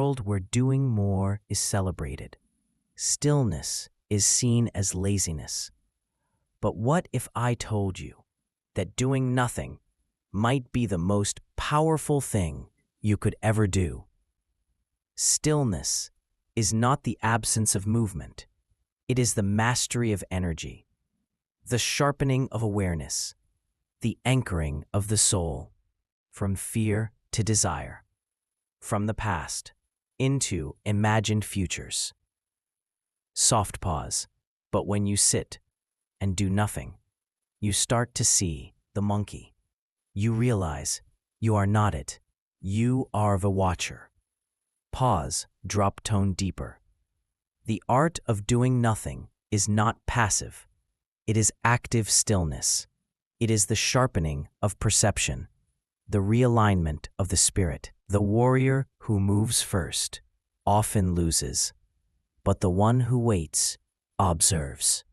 world where doing more is celebrated, stillness is seen as laziness. But what if I told you that doing nothing might be the most powerful thing you could ever do? Stillness is not the absence of movement. It is the mastery of energy, the sharpening of awareness, the anchoring of the soul, from fear to desire, from the past into imagined futures. Soft pause, but when you sit and do nothing, you start to see the monkey. You realize you are not it. You are the watcher. Pause, drop tone deeper. The art of doing nothing is not passive. It is active stillness. It is the sharpening of perception, the realignment of the spirit. The warrior who moves first often loses, but the one who waits observes.